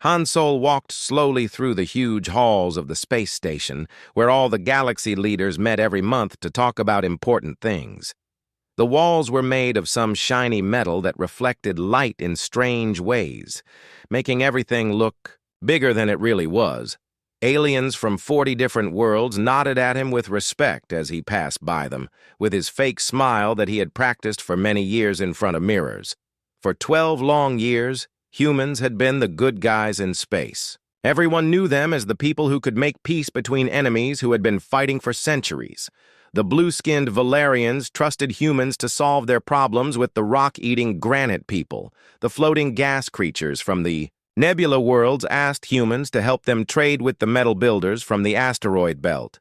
Han Solo walked slowly through the huge halls of the space station, where all the galaxy leaders met every month to talk about important things. The walls were made of some shiny metal that reflected light in strange ways, making everything look bigger than it really was. Aliens from 40 different worlds nodded at him with respect as he passed by them, with his fake smile that he had practiced for many years in front of mirrors. For 12 long years, humans had been the good guys in space. Everyone knew them as the people who could make peace between enemies who had been fighting for centuries. The blue-skinned Valerians trusted humans to solve their problems with the rock-eating granite people. The floating gas creatures from the nebula worlds asked humans to help them trade with the metal builders from the asteroid belt.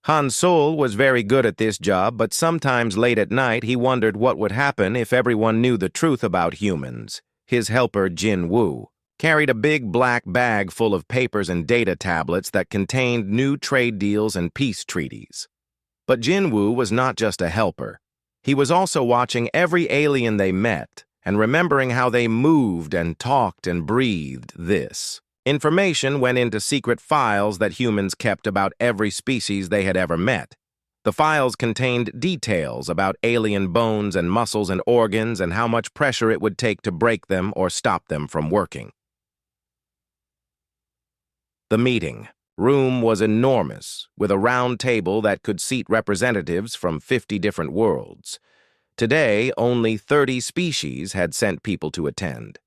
Han Solo was very good at this job, but sometimes late at night he wondered what would happen if everyone knew the truth about humans. His helper, Jin Woo, carried a big black bag full of papers and data tablets that contained new trade deals and peace treaties. But Jin Woo was not just a helper. He was also watching every alien they met and remembering how they moved and talked and breathed this. Information went into secret files that humans kept about every species they had ever met. The files contained details about alien bones and muscles and organs and how much pressure it would take to break them or stop them from working. The meeting room was enormous, with a round table that could seat representatives from 50 different worlds. Today, only 30 species had sent people to attend.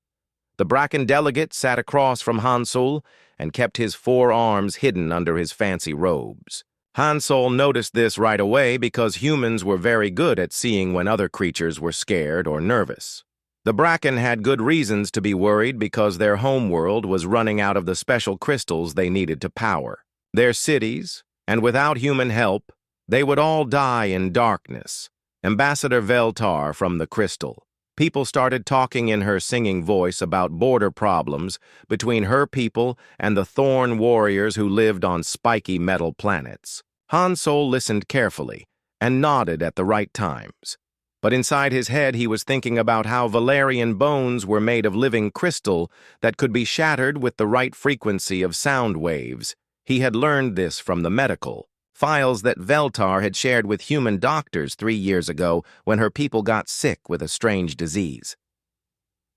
The Bracken delegate sat across from Han Solo and kept his 4 arms hidden under his fancy robes. Han Solo noticed this right away because humans were very good at seeing when other creatures were scared or nervous. The Bracken had good reasons to be worried because their homeworld was running out of the special crystals they needed to power their cities, and without human help, they would all die in darkness. Ambassador Veltar from the crystal. People started talking in her singing voice about border problems between her people and the Thorn warriors who lived on spiky metal planets. Han Solo listened carefully and nodded at the right times. But inside his head he was thinking about how Valerian bones were made of living crystal that could be shattered with the right frequency of sound waves. He had learned this from the medical files that Veltar had shared with human doctors 3 years ago when her people got sick with a strange disease.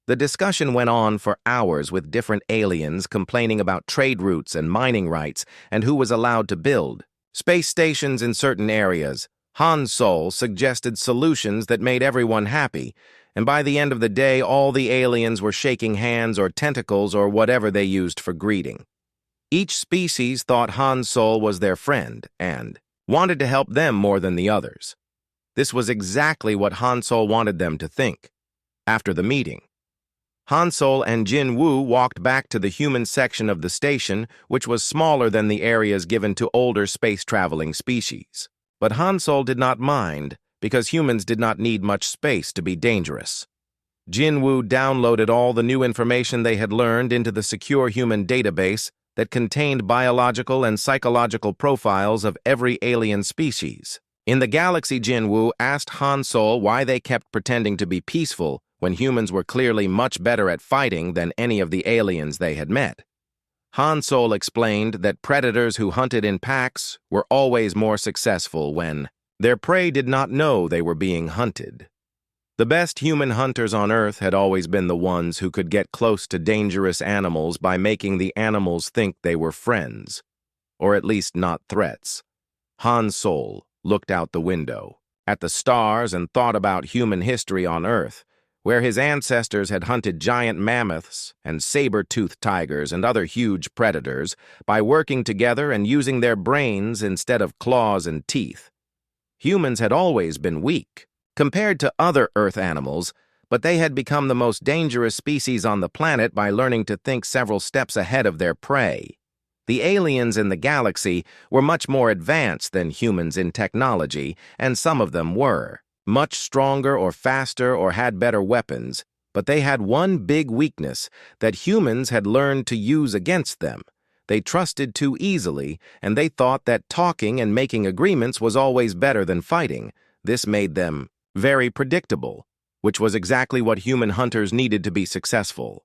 The discussion went on for hours with different aliens complaining about trade routes and mining rights and who was allowed to build space stations in certain areas. Han Solo suggested solutions that made everyone happy, and by the end of the day all the aliens were shaking hands or tentacles or whatever they used for greeting. Each species thought Han Solo was their friend and wanted to help them more than the others. This was exactly what Han Solo wanted them to think. After the meeting, Han Solo and Jin Woo walked back to the human section of the station, which was smaller than the areas given to older space-traveling species. But Han Solo did not mind, because humans did not need much space to be dangerous. Jin Woo downloaded all the new information they had learned into the secure human database that contained biological and psychological profiles of every alien species. In the galaxy, Jin Woo asked Han Solo why they kept pretending to be peaceful when humans were clearly much better at fighting than any of the aliens they had met. Han Solo explained that predators who hunted in packs were always more successful when their prey did not know they were being hunted. The best human hunters on Earth had always been the ones who could get close to dangerous animals by making the animals think they were friends, or at least not threats. Han Solo looked out the window at the stars and thought about human history on Earth, where his ancestors had hunted giant mammoths and saber-toothed tigers and other huge predators by working together and using their brains instead of claws and teeth. Humans had always been weak compared to other Earth animals, but they had become the most dangerous species on the planet by learning to think several steps ahead of their prey. The aliens in the galaxy were much more advanced than humans in technology, and some of them were much stronger or faster or had better weapons, but they had one big weakness that humans had learned to use against them. They trusted too easily, and they thought that talking and making agreements was always better than fighting. This made them very predictable, which was exactly what human hunters needed to be successful.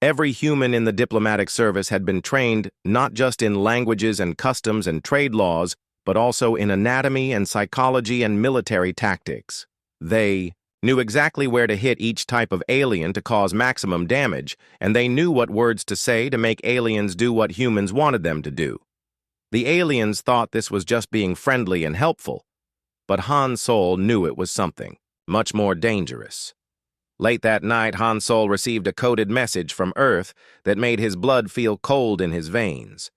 Every human in the diplomatic service had been trained not just in languages and customs and trade laws, but also in anatomy and psychology and military tactics. They knew exactly where to hit each type of alien to cause maximum damage, and they knew what words to say to make aliens do what humans wanted them to do. The aliens thought this was just being friendly and helpful, but Han Solo knew it was something much more dangerous. Late that night, Han Solo received a coded message from Earth that made his blood feel cold in his veins.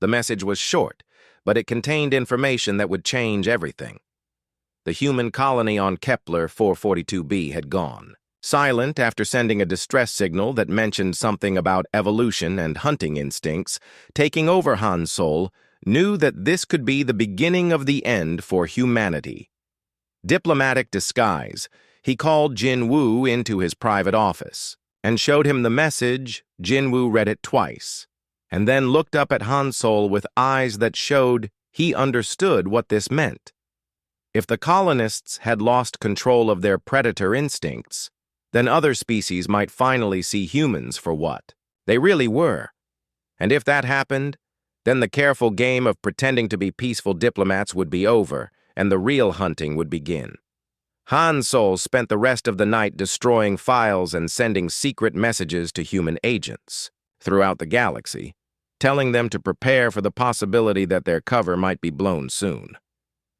The message was short, but it contained information that would change everything. The human colony on Kepler 442b had gone silent after sending a distress signal that mentioned something about evolution and hunting instincts. Taking over, Han Solo knew that this could be the beginning of the end for humanity. Diplomatic disguise, he called Jin Woo into his private office and showed him the message. Jin Woo read it twice, and then looked up at Han Solo with eyes that showed he understood what this meant. If the colonists had lost control of their predator instincts, then other species might finally see humans for what they really were. And if that happened, then the careful game of pretending to be peaceful diplomats would be over, and the real hunting would begin. Han Solo spent the rest of the night destroying files and sending secret messages to human agents throughout the galaxy, telling them to prepare for the possibility that their cover might be blown soon.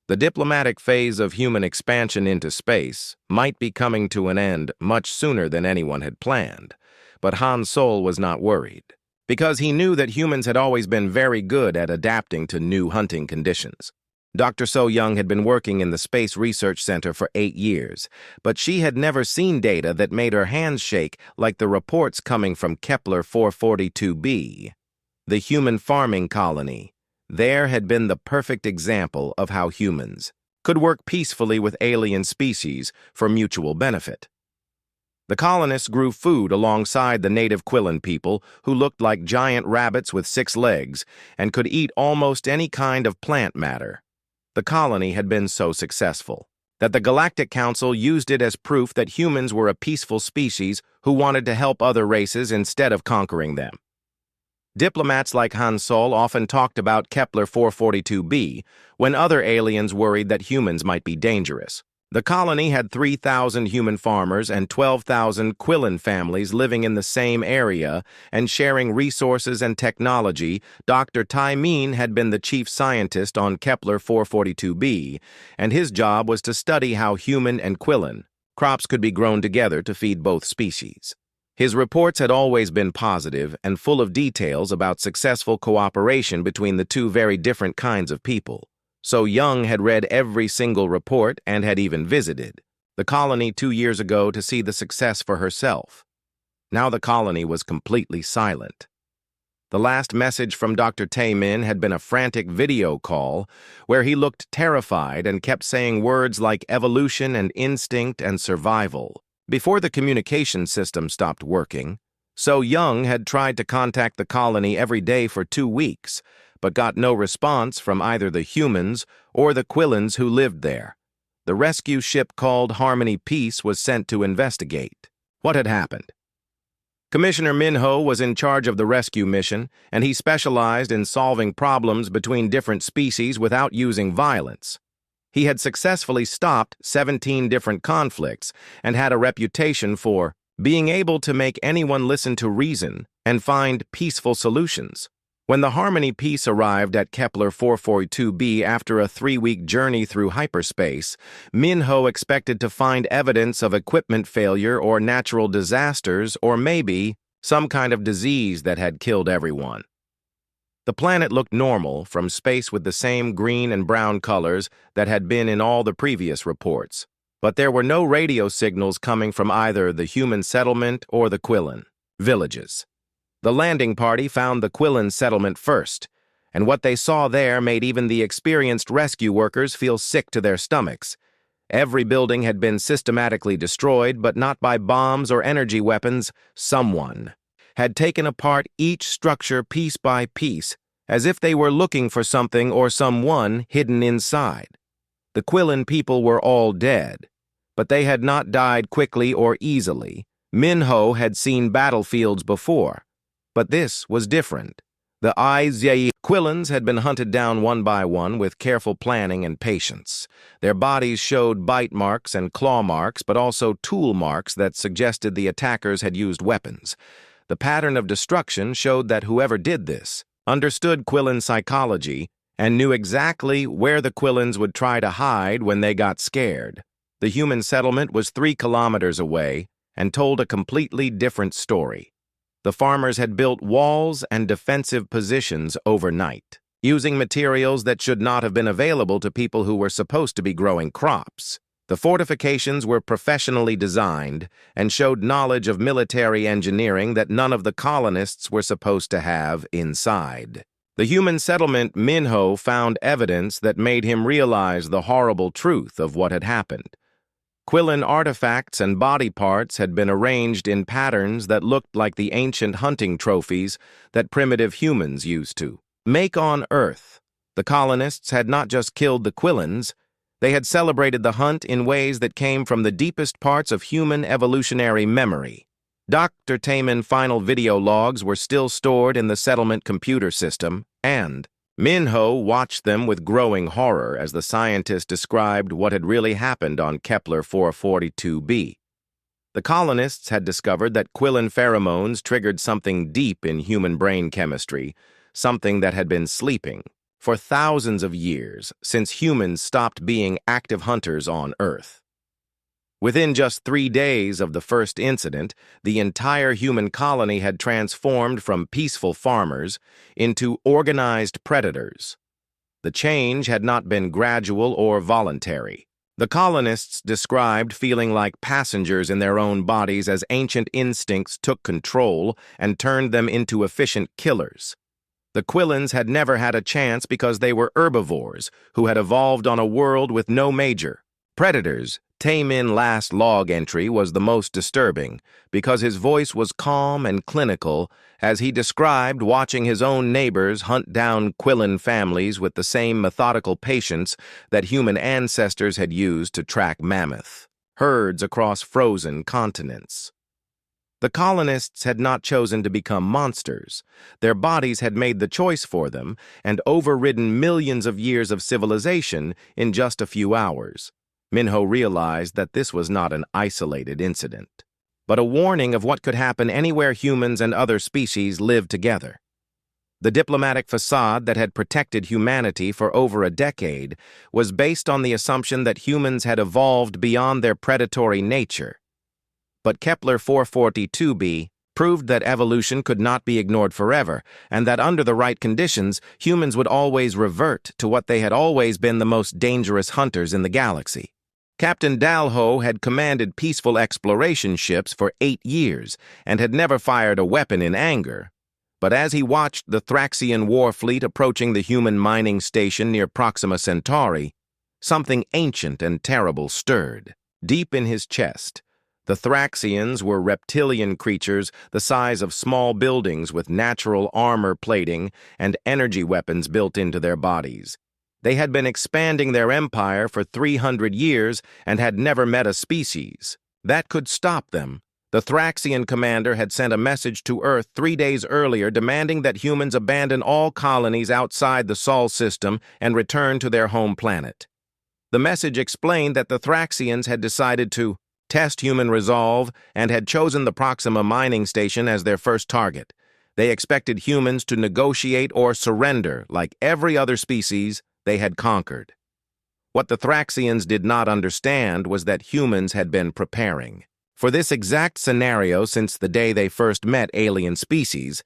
The diplomatic phase of human expansion into space might be coming to an end much sooner than anyone had planned, but Han Solo was not worried, because he knew that humans had always been very good at adapting to new hunting conditions. Dr. So-Young had been working in the Space Research Center for 8 years, but she had never seen data that made her hands shake like the reports coming from Kepler 442b, the human farming colony. There had been the perfect example of how humans could work peacefully with alien species for mutual benefit. The colonists grew food alongside the native Quillen people, who looked like giant rabbits with 6 legs and could eat almost any kind of plant matter. The colony had been so successful that the Galactic Council used it as proof that humans were a peaceful species who wanted to help other races instead of conquering them. Diplomats like Han Solo often talked about Kepler 442b when other aliens worried that humans might be dangerous. The colony had 3,000 human farmers and 12,000 Quillen families living in the same area and sharing resources and technology. Dr. Tai Min had been the chief scientist on Kepler 442b, and his job was to study how human and Quillen crops could be grown together to feed both species. His reports had always been positive and full of details about successful cooperation between the two very different kinds of people. So Young had read every single report and had even visited the colony 2 years ago to see the success for herself. Now the colony was completely silent. The last message from Dr. Taemin had been a frantic video call where he looked terrified and kept saying words like evolution and instinct and survival. Before the communication system stopped working, So Young had tried to contact the colony every day for 2 weeks, but got no response from either the humans or the Quillens who lived there. The rescue ship called Harmony Peace was sent to investigate what had happened. Commissioner Minho was in charge of the rescue mission, and he specialized in solving problems between different species without using violence. He had successfully stopped 17 different conflicts and had a reputation for being able to make anyone listen to reason and find peaceful solutions. When the Harmony Peace arrived at Kepler 442b after a 3-week journey through hyperspace, Minho expected to find evidence of equipment failure or natural disasters or maybe some kind of disease that had killed everyone. The planet looked normal from space with the same green and brown colors that had been in all the previous reports, but there were no radio signals coming from either the human settlement or the Quillen villages. The landing party found the Quillen settlement first, and what they saw there made even the experienced rescue workers feel sick to their stomachs. Every building had been systematically destroyed, but not by bombs or energy weapons. Someone had taken apart each structure piece by piece, as if they were looking for something or someone hidden inside. The Quillen people were all dead, but they had not died quickly or easily. Minho had seen battlefields before, but this was different. The Quillins had been hunted down one by one with careful planning and patience. Their bodies showed bite marks and claw marks, but also tool marks that suggested the attackers had used weapons. The pattern of destruction showed that whoever did this understood Quillin psychology and knew exactly where the Quillins would try to hide when they got scared. The human settlement was 3 kilometers away and told a completely different story. The farmers had built walls and defensive positions overnight, using materials that should not have been available to people who were supposed to be growing crops. The fortifications were professionally designed and showed knowledge of military engineering that none of the colonists were supposed to have inside. The human settlement Minho found evidence that made him realize the horrible truth of what had happened. Quillin artifacts and body parts had been arranged in patterns that looked like the ancient hunting trophies that primitive humans used to make on Earth. The colonists had not just killed the Quillins, they had celebrated the hunt in ways that came from the deepest parts of human evolutionary memory. Dr. Tayman's final video logs were still stored in the settlement computer system, and Minho watched them with growing horror as the scientist described what had really happened on Kepler 442b. The colonists had discovered that Quillin pheromones triggered something deep in human brain chemistry, something that had been sleeping for thousands of years since humans stopped being active hunters on Earth. Within just 3 days of the first incident, the entire human colony had transformed from peaceful farmers into organized predators. The change had not been gradual or voluntary. The colonists described feeling like passengers in their own bodies as ancient instincts took control and turned them into efficient killers. The Quillins had never had a chance because they were herbivores who had evolved on a world with no major predators. Tayman's last log entry was the most disturbing because his voice was calm and clinical as he described watching his own neighbors hunt down Quillin families with the same methodical patience that human ancestors had used to track mammoth herds across frozen continents. The colonists had not chosen to become monsters. Their bodies had made the choice for them and overridden millions of years of civilization in just a few hours. Minho realized that this was not an isolated incident, but a warning of what could happen anywhere humans and other species lived together. The diplomatic facade that had protected humanity for over a decade was based on the assumption that humans had evolved beyond their predatory nature. But Kepler 442b proved that evolution could not be ignored forever, and that under the right conditions, humans would always revert to what they had always been: the most dangerous hunters in the galaxy. Captain Dalho had commanded peaceful exploration ships for 8 years and had never fired a weapon in anger. But as he watched the Thraxian war fleet approaching the human mining station near Proxima Centauri, something ancient and terrible stirred. Deep in his chest, the Thraxians were reptilian creatures the size of small buildings with natural armor plating and energy weapons built into their bodies. They had been expanding their empire for 300 years and had never met a species that could stop them. The Thraxian commander had sent a message to Earth 3 days earlier demanding that humans abandon all colonies outside the Sol system and return to their home planet. The message explained that the Thraxians had decided to test human resolve and had chosen the Proxima mining station as their first target. They expected humans to negotiate or surrender like every other species they had conquered. What the Thraxians did not understand was that humans had been preparing for this exact scenario since the day they first met alien species.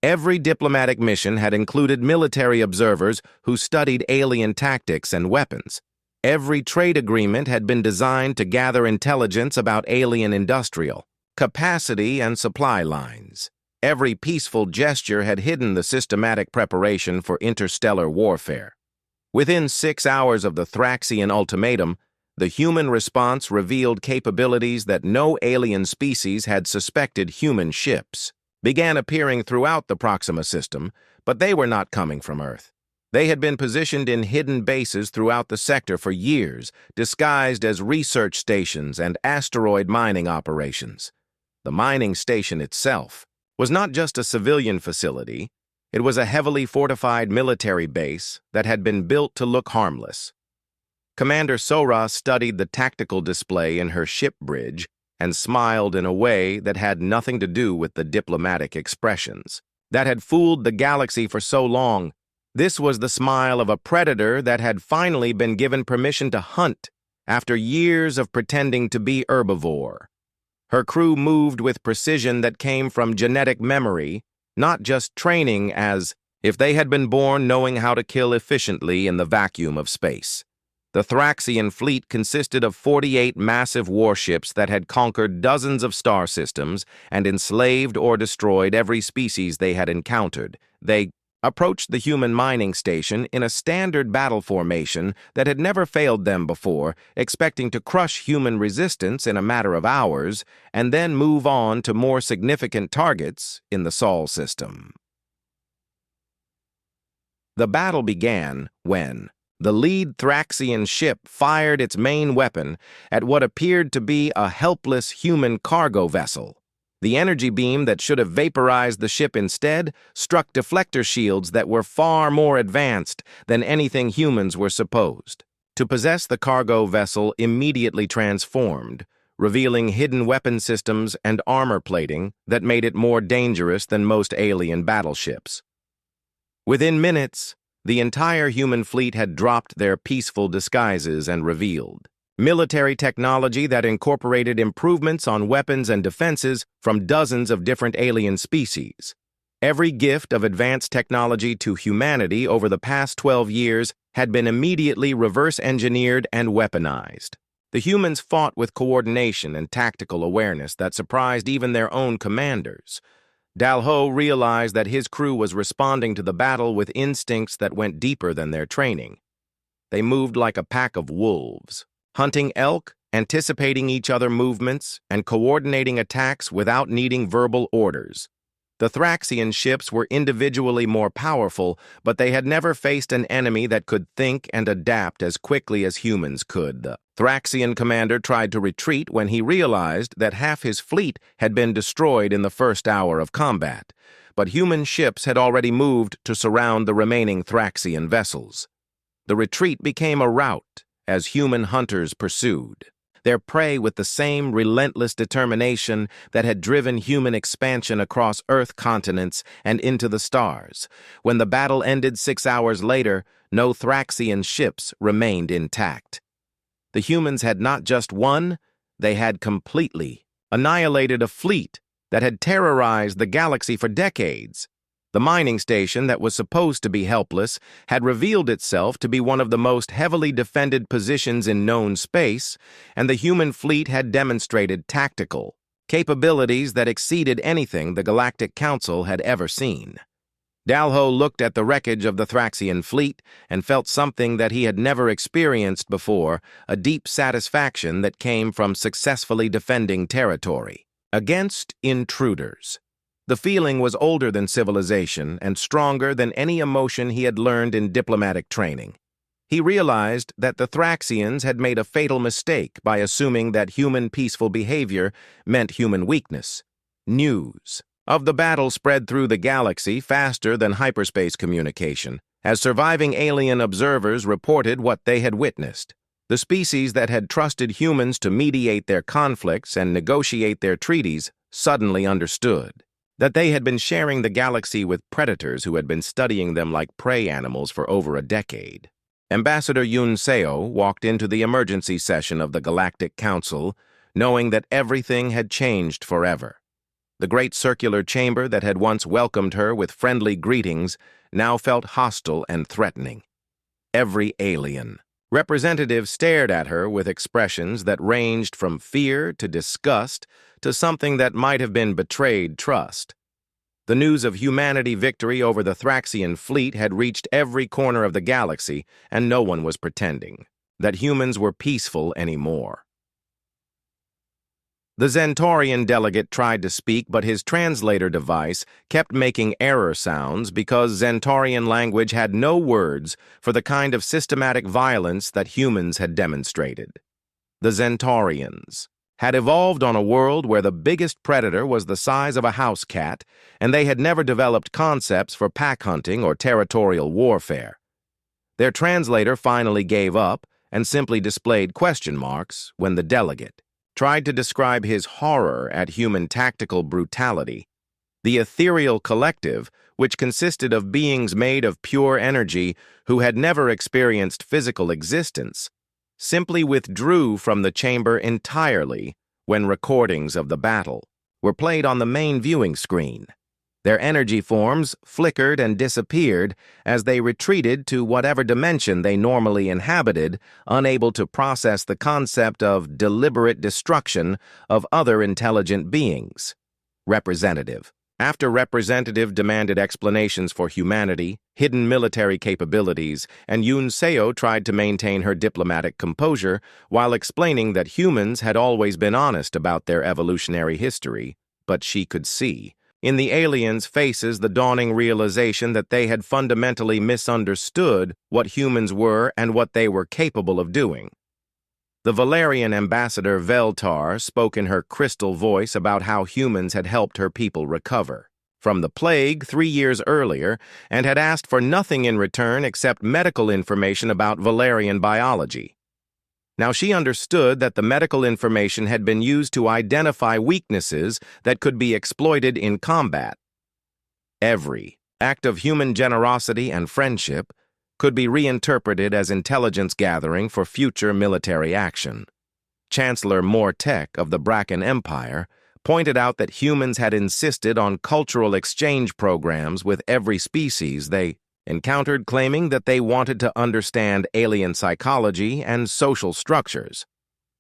Every diplomatic mission had included military observers who studied alien tactics and weapons. Every trade agreement had been designed to gather intelligence about alien industrial capacity and supply lines. Every peaceful gesture had hidden the systematic preparation for interstellar warfare. Within 6 hours of the Thraxian ultimatum, the human response revealed capabilities that no alien species had suspected. Human ships began appearing throughout the Proxima system, but they were not coming from Earth. They had been positioned in hidden bases throughout the sector for years, disguised as research stations and asteroid mining operations. The mining station itself was not just a civilian facility, it was a heavily fortified military base that had been built to look harmless. Commander Sora studied the tactical display in her ship bridge and smiled in a way that had nothing to do with the diplomatic expressions that had fooled the galaxy for so long. This was the smile of a predator that had finally been given permission to hunt after years of pretending to be herbivore. Her crew moved with precision that came from genetic memory, not just training, as if they had been born knowing how to kill efficiently in the vacuum of space. The Thraxian fleet consisted of 48 massive warships that had conquered dozens of star systems and enslaved or destroyed every species they had encountered. They approached the human mining station in a standard battle formation that had never failed them before, expecting to crush human resistance in a matter of hours and then move on to more significant targets in the Sol system. The battle began when the lead Thraxian ship fired its main weapon at what appeared to be a helpless human cargo vessel. The energy beam that should have vaporized the ship instead struck deflector shields that were far more advanced than anything humans were supposed to possess. The cargo vessel immediately transformed, revealing hidden weapon systems and armor plating that made it more dangerous than most alien battleships. Within minutes, the entire human fleet had dropped their peaceful disguises and revealed military technology that incorporated improvements on weapons and defenses from dozens of different alien species. Every gift of advanced technology to humanity over the past 12 years had been immediately reverse-engineered and weaponized. The humans fought with coordination and tactical awareness that surprised even their own commanders. Dalho realized that his crew was responding to the battle with instincts that went deeper than their training. They moved like a pack of wolves, hunting elk, anticipating each other's movements, and coordinating attacks without needing verbal orders. The Thraxian ships were individually more powerful, but they had never faced an enemy that could think and adapt as quickly as humans could. The Thraxian commander tried to retreat when he realized that half his fleet had been destroyed in the first hour of combat, but human ships had already moved to surround the remaining Thraxian vessels. The retreat became a rout as human hunters pursued their prey with the same relentless determination that had driven human expansion across Earth continents and into the stars. When the battle ended 6 hours later, no Thraxian ships remained intact. The humans had not just won, they had completely annihilated a fleet that had terrorized the galaxy for decades. The mining station that was supposed to be helpless had revealed itself to be one of the most heavily defended positions in known space, and the human fleet had demonstrated tactical capabilities that exceeded anything the Galactic Council had ever seen. Dalho looked at the wreckage of the Thraxian fleet and felt something that he had never experienced before, a deep satisfaction that came from successfully defending territory against intruders. The feeling was older than civilization and stronger than any emotion he had learned in diplomatic training. He realized that the Thraxians had made a fatal mistake by assuming that human peaceful behavior meant human weakness. News of the battle spread through the galaxy faster than hyperspace communication, as surviving alien observers reported what they had witnessed. The species that had trusted humans to mediate their conflicts and negotiate their treaties suddenly understood that they had been sharing the galaxy with predators who had been studying them like prey animals for over a decade. Ambassador Yun Seo walked into the emergency session of the Galactic Council, knowing that everything had changed forever. The great circular chamber that had once welcomed her with friendly greetings now felt hostile and threatening. Every alien representative stared at her with expressions that ranged from fear to disgust to something that might have been betrayed trust. The news of humanity victory over the Thraxian fleet had reached every corner of the galaxy, and no one was pretending that humans were peaceful anymore. The Zentaurian delegate tried to speak, but his translator device kept making error sounds because Zentaurian language had no words for the kind of systematic violence that humans had demonstrated. The Zentaurians had evolved on a world where the biggest predator was the size of a house cat, and they had never developed concepts for pack hunting or territorial warfare. Their translator finally gave up and simply displayed question marks when the delegate tried to describe his horror at human tactical brutality. The ethereal collective, which consisted of beings made of pure energy who had never experienced physical existence, simply withdrew from the chamber entirely when recordings of the battle were played on the main viewing screen. Their energy forms flickered and disappeared as they retreated to whatever dimension they normally inhabited, unable to process the concept of deliberate destruction of other intelligent beings. Representative. After Representative demanded explanations for humanity, hidden military capabilities, and Yoon Seo tried to maintain her diplomatic composure while explaining that humans had always been honest about their evolutionary history, but she could see in the aliens' faces the dawning realization that they had fundamentally misunderstood what humans were and what they were capable of doing. The Valerian ambassador Veltar spoke in her crystal voice about how humans had helped her people recover from the plague 3 years earlier and had asked for nothing in return except medical information about Valerian biology. Now she understood that the medical information had been used to identify weaknesses that could be exploited in combat. Every act of human generosity and friendship could be reinterpreted as intelligence gathering for future military action. Chancellor Mortek of the Bracken Empire pointed out that humans had insisted on cultural exchange programs with every species they encountered, claiming that they wanted to understand alien psychology and social structures.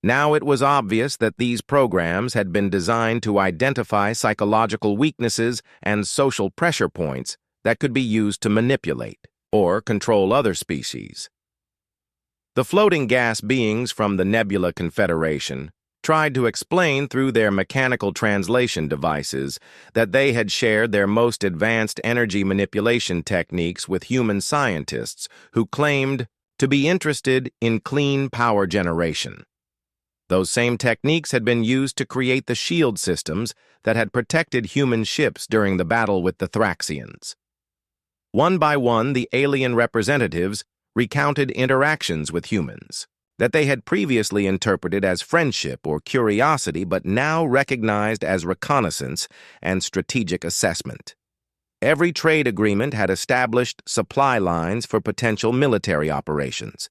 Now it was obvious that these programs had been designed to identify psychological weaknesses and social pressure points that could be used to manipulate or control other species. The floating gas beings from the Nebula Confederation tried to explain through their mechanical translation devices that they had shared their most advanced energy manipulation techniques with human scientists who claimed to be interested in clean power generation. Those same techniques had been used to create the shield systems that had protected human ships during the battle with the Thraxians. One by one, the alien representatives recounted interactions with humans that they had previously interpreted as friendship or curiosity but now recognized as reconnaissance and strategic assessment. Every trade agreement had established supply lines for potential military operations.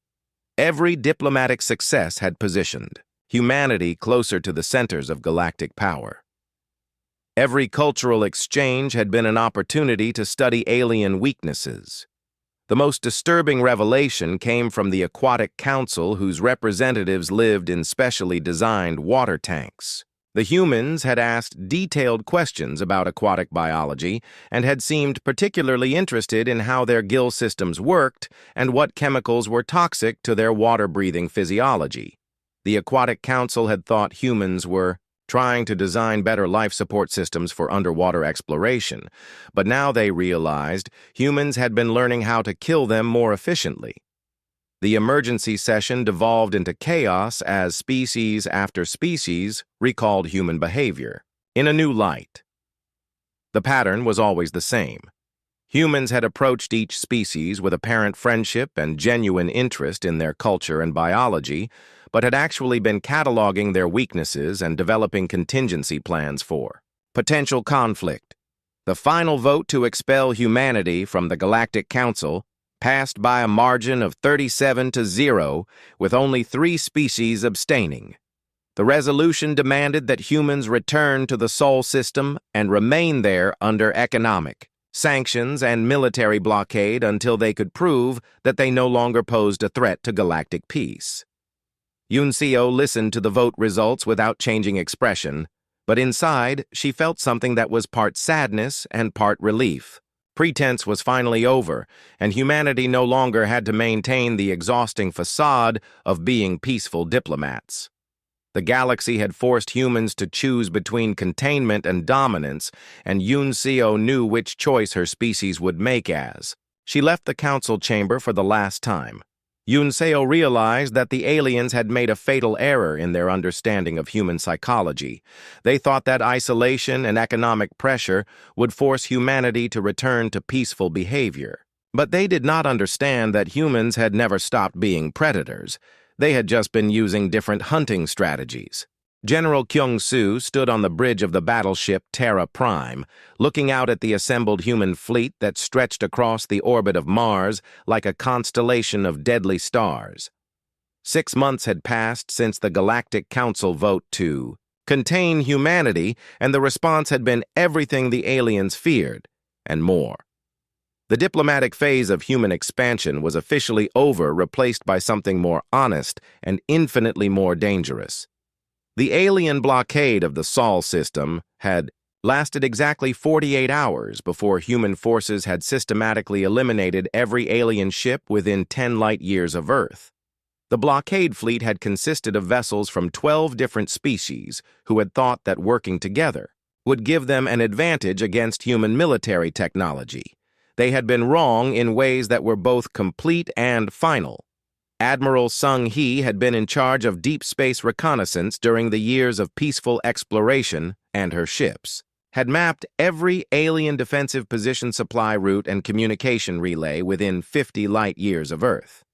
Every diplomatic success had positioned humanity closer to the centers of galactic power. Every cultural exchange had been an opportunity to study alien weaknesses. The most disturbing revelation came from the Aquatic Council, whose representatives lived in specially designed water tanks. The humans had asked detailed questions about aquatic biology and had seemed particularly interested in how their gill systems worked and what chemicals were toxic to their water-breathing physiology. The Aquatic Council had thought humans were trying to design better life support systems for underwater exploration, but now they realized humans had been learning how to kill them more efficiently. The emergency session devolved into chaos as species after species recalled human behavior in a new light. The pattern was always the same. Humans had approached each species with apparent friendship and genuine interest in their culture and biology, but had actually been cataloging their weaknesses and developing contingency plans for potential conflict. The final vote to expel humanity from the Galactic Council passed by a margin of 37-0, with only 3 species abstaining. The resolution demanded that humans return to the Sol system and remain there under economic sanctions and military blockade until they could prove that they no longer posed a threat to galactic peace. Yoon Seo listened to the vote results without changing expression, but inside she felt something that was part sadness and part relief. Pretense was finally over, and humanity no longer had to maintain the exhausting facade of being peaceful diplomats. The galaxy had forced humans to choose between containment and dominance, and Yoon Seo knew which choice her species would make as she left the council chamber for the last time. Yunseo realized that the aliens had made a fatal error in their understanding of human psychology. They thought that isolation and economic pressure would force humanity to return to peaceful behavior. But they did not understand that humans had never stopped being predators. They had just been using different hunting strategies. General Kyung-soo stood on the bridge of the battleship Terra Prime, looking out at the assembled human fleet that stretched across the orbit of Mars like a constellation of deadly stars. 6 months had passed since the Galactic Council vote to contain humanity, and the response had been everything the aliens feared, and more. The diplomatic phase of human expansion was officially over, replaced by something more honest and infinitely more dangerous. The alien blockade of the Sol system had lasted exactly 48 hours before human forces had systematically eliminated every alien ship within 10 light-years of Earth. The blockade fleet had consisted of vessels from 12 different species who had thought that working together would give them an advantage against human military technology. They had been wrong in ways that were both complete and final. Admiral Sung-hee had been in charge of deep space reconnaissance during the years of peaceful exploration, and her ships had mapped every alien defensive position supply route and communication relay within 50 light-years of Earth.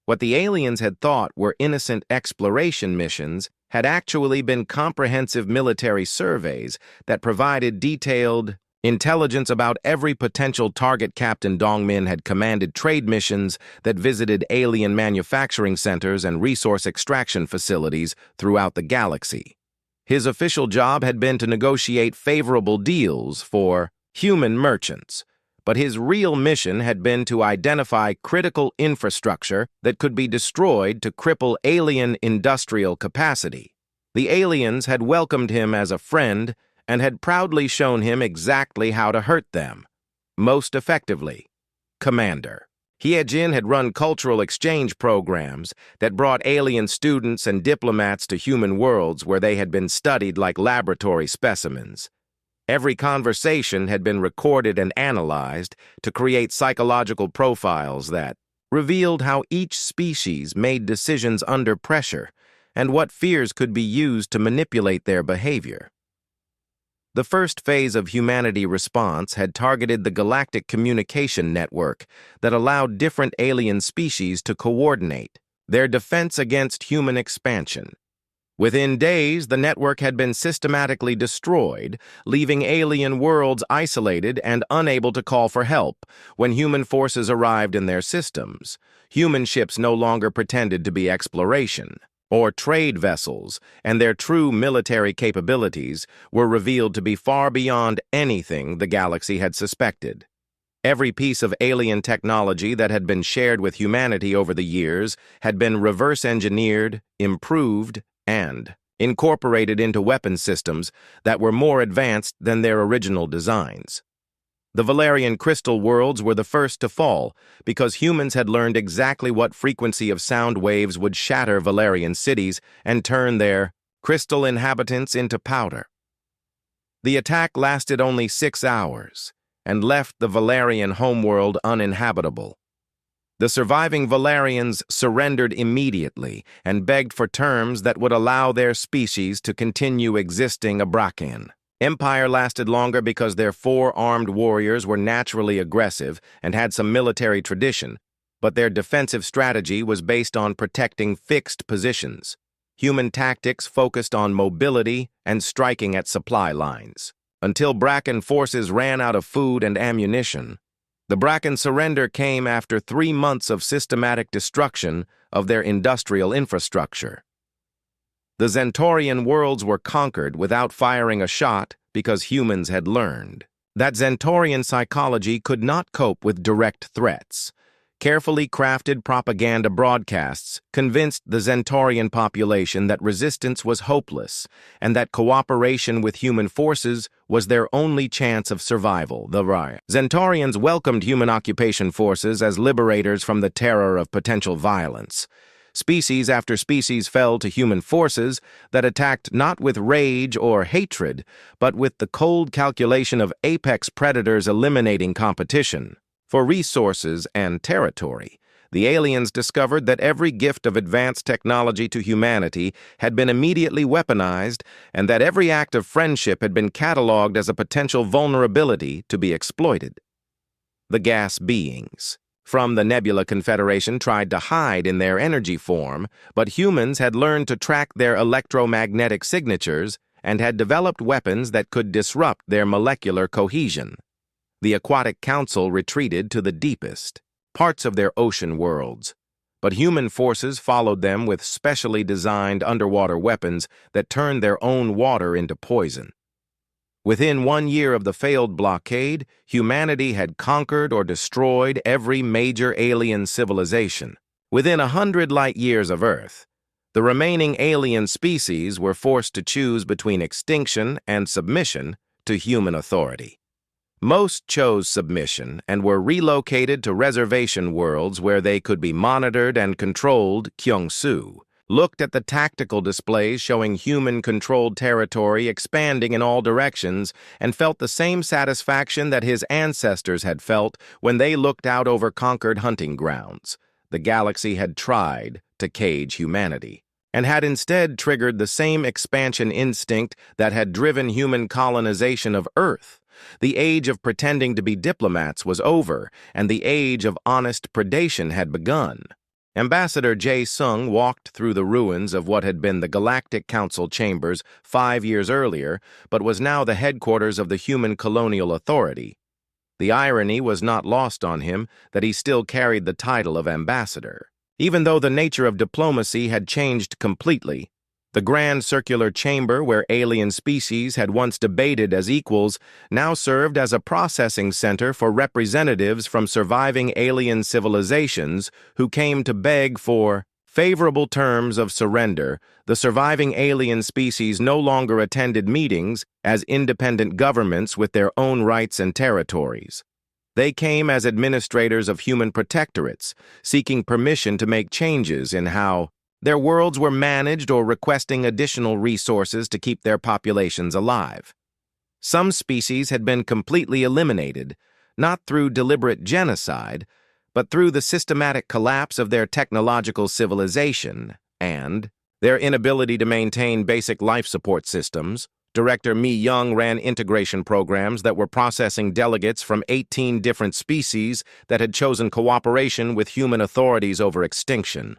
What the aliens had thought were innocent exploration missions had actually been comprehensive military surveys that provided detailed intelligence about every potential target. Captain Dongmin had commanded trade missions that visited alien manufacturing centers and resource extraction facilities throughout the galaxy. His official job had been to negotiate favorable deals for human merchants, but his real mission had been to identify critical infrastructure that could be destroyed to cripple alien industrial capacity. The aliens had welcomed him as a friend and had proudly shown him exactly how to hurt them. Most effectively, Commander. Hyejin had run cultural exchange programs that brought alien students and diplomats to human worlds where they had been studied like laboratory specimens. Every conversation had been recorded and analyzed to create psychological profiles that revealed how each species made decisions under pressure and what fears could be used to manipulate their behavior. The first phase of humanity response had targeted the galactic communication network that allowed different alien species to coordinate their defense against human expansion. Within days, the network had been systematically destroyed, leaving alien worlds isolated and unable to call for help when human forces arrived in their systems. Human ships no longer pretended to be exploration or trade vessels, and their true military capabilities were revealed to be far beyond anything the galaxy had suspected. Every piece of alien technology that had been shared with humanity over the years had been reverse-engineered, improved, and incorporated into weapon systems that were more advanced than their original designs. The Valerian crystal worlds were the first to fall because humans had learned exactly what frequency of sound waves would shatter Valerian cities and turn their crystal inhabitants into powder. The attack lasted only 6 hours and left the Valerian homeworld uninhabitable. The surviving Valerians surrendered immediately and begged for terms that would allow their species to continue existing abrakan. Empire lasted longer because their 4 armed warriors were naturally aggressive and had some military tradition, but their defensive strategy was based on protecting fixed positions. Human tactics focused on mobility and striking at supply lines. Until Bracken forces ran out of food and ammunition, the Bracken surrender came after 3 months of systematic destruction of their industrial infrastructure. The Zentorian worlds were conquered without firing a shot because humans had learned that Zentorian psychology could not cope with direct threats. Carefully crafted propaganda broadcasts convinced the Zentorian population that resistance was hopeless and that cooperation with human forces was their only chance of survival. The Zentorians welcomed human occupation forces as liberators from the terror of potential violence. Species after species fell to human forces that attacked not with rage or hatred, but with the cold calculation of apex predators eliminating competition for resources and territory. The aliens discovered that every gift of advanced technology to humanity had been immediately weaponized, and that every act of friendship had been cataloged as a potential vulnerability to be exploited. The gas beings from the Nebula Confederation tried to hide in their energy form, but humans had learned to track their electromagnetic signatures and had developed weapons that could disrupt their molecular cohesion. The Aquatic Council retreated to the deepest parts of their ocean worlds, but human forces followed them with specially designed underwater weapons that turned their own water into poison. Within 1 year of the failed blockade, humanity had conquered or destroyed every major alien civilization. Within 100 light-years of Earth, the remaining alien species were forced to choose between extinction and submission to human authority. Most chose submission and were relocated to reservation worlds where they could be monitored and controlled. Kyung-soo looked at the tactical displays showing human-controlled territory expanding in all directions and felt the same satisfaction that his ancestors had felt when they looked out over conquered hunting grounds. The galaxy had tried to cage humanity, and had instead triggered the same expansion instinct that had driven human colonization of Earth. The age of pretending to be diplomats was over, and the age of honest predation had begun. Ambassador Jae-sung walked through the ruins of what had been the Galactic Council chambers 5 years earlier, but was now the headquarters of the Human Colonial Authority. The irony was not lost on him that he still carried the title of ambassador. Even though the nature of diplomacy had changed completely, the grand circular chamber where alien species had once debated as equals now served as a processing center for representatives from surviving alien civilizations who came to beg for favorable terms of surrender. The surviving alien species no longer attended meetings as independent governments with their own rights and territories. They came as administrators of human protectorates, seeking permission to make changes in how their worlds were managed or requesting additional resources to keep their populations alive. Some species had been completely eliminated, not through deliberate genocide, but through the systematic collapse of their technological civilization and their inability to maintain basic life support systems. Director Mi Young ran integration programs that were processing delegates from 18 different species that had chosen cooperation with human authorities over extinction.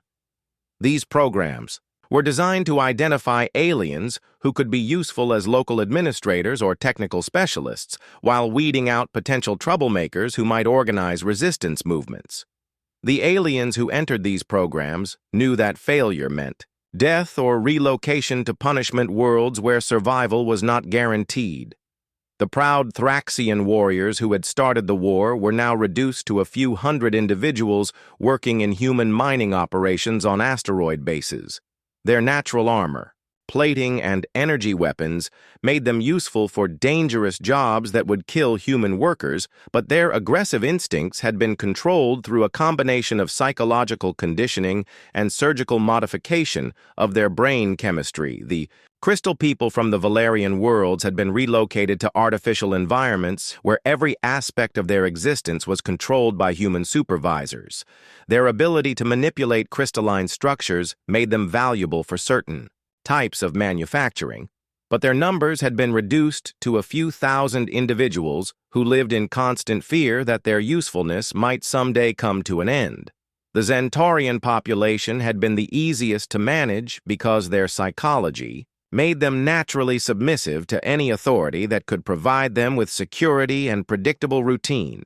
These programs were designed to identify aliens who could be useful as local administrators or technical specialists, while weeding out potential troublemakers who might organize resistance movements. The aliens who entered these programs knew that failure meant death or relocation to punishment worlds where survival was not guaranteed. The proud Thraxian warriors who had started the war were now reduced to a few hundred individuals working in human mining operations on asteroid bases. Their natural armor, plating, and energy weapons made them useful for dangerous jobs that would kill human workers, but their aggressive instincts had been controlled through a combination of psychological conditioning and surgical modification of their brain chemistry. The crystal people from the Valerian worlds had been relocated to artificial environments where every aspect of their existence was controlled by human supervisors. Their ability to manipulate crystalline structures made them valuable for certain types of manufacturing, but their numbers had been reduced to a few thousand individuals who lived in constant fear that their usefulness might someday come to an end. The Zentaurian population had been the easiest to manage because their psychology made them naturally submissive to any authority that could provide them with security and predictable routine.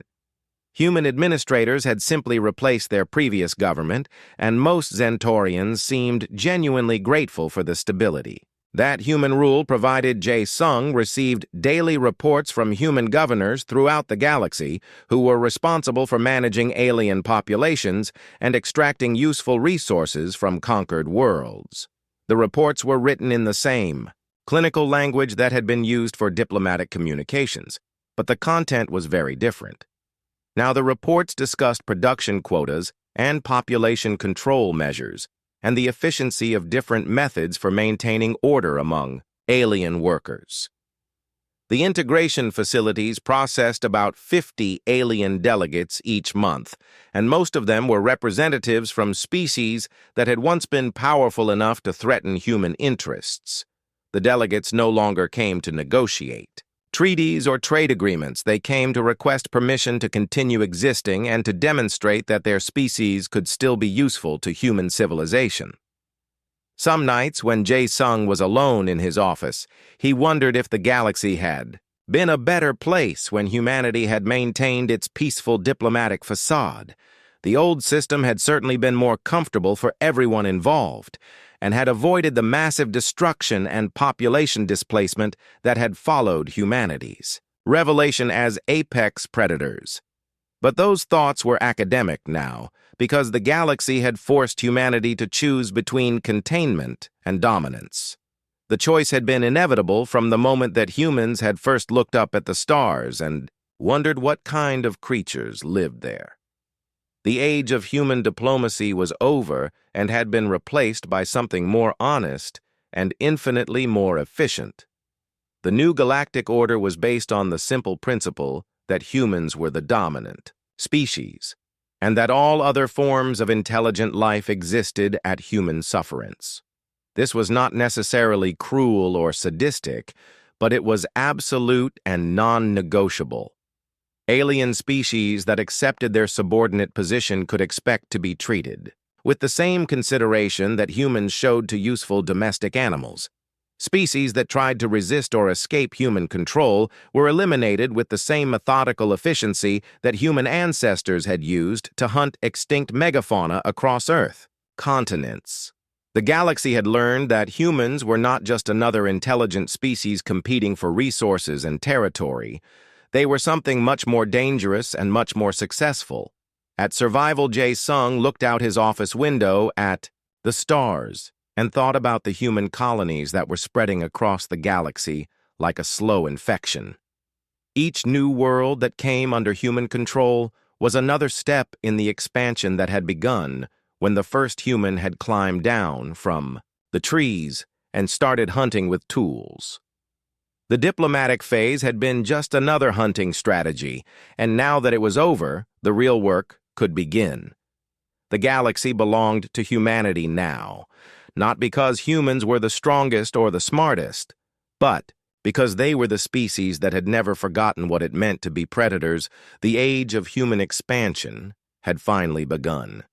Human administrators had simply replaced their previous government, and most Zentaurians seemed genuinely grateful for the stability. That human rule provided Jae-sung received daily reports from human governors throughout the galaxy who were responsible for managing alien populations and extracting useful resources from conquered worlds. The reports were written in the same clinical language that had been used for diplomatic communications, but the content was very different. Now the reports discussed production quotas and population control measures, and the efficiency of different methods for maintaining order among alien workers. The integration facilities processed about 50 alien delegates each month, and most of them were representatives from species that had once been powerful enough to threaten human interests. The delegates no longer came to negotiate treaties or trade agreements. They came to request permission to continue existing and to demonstrate that their species could still be useful to human civilization. Some nights, when Jae-sung was alone in his office, he wondered if the galaxy had been a better place when humanity had maintained its peaceful diplomatic facade. The old system had certainly been more comfortable for everyone involved, and had avoided the massive destruction and population displacement that had followed humanity's revelation as apex predators. But those thoughts were academic now, because the galaxy had forced humanity to choose between containment and dominance. The choice had been inevitable from the moment that humans had first looked up at the stars and wondered what kind of creatures lived there. The age of human diplomacy was over and had been replaced by something more honest and infinitely more efficient. The new galactic order was based on the simple principle that humans were the dominant species, and that all other forms of intelligent life existed at human sufferance. This was not necessarily cruel or sadistic, but it was absolute and non-negotiable. Alien species that accepted their subordinate position could expect to be treated with the same consideration that humans showed to useful domestic animals. Species that tried to resist or escape human control were eliminated with the same methodical efficiency that human ancestors had used to hunt extinct megafauna across Earth, continents. The galaxy had learned that humans were not just another intelligent species competing for resources and territory. They were something much more dangerous and much more successful. At survival, Jae-sung looked out his office window at the stars and thought about the human colonies that were spreading across the galaxy like a slow infection. Each new world that came under human control was another step in the expansion that had begun when the first human had climbed down from the trees and started hunting with tools. The diplomatic phase had been just another hunting strategy, and now that it was over, the real work could begin. The galaxy belonged to humanity now, not because humans were the strongest or the smartest, but because they were the species that had never forgotten what it meant to be predators. The age of human expansion had finally begun.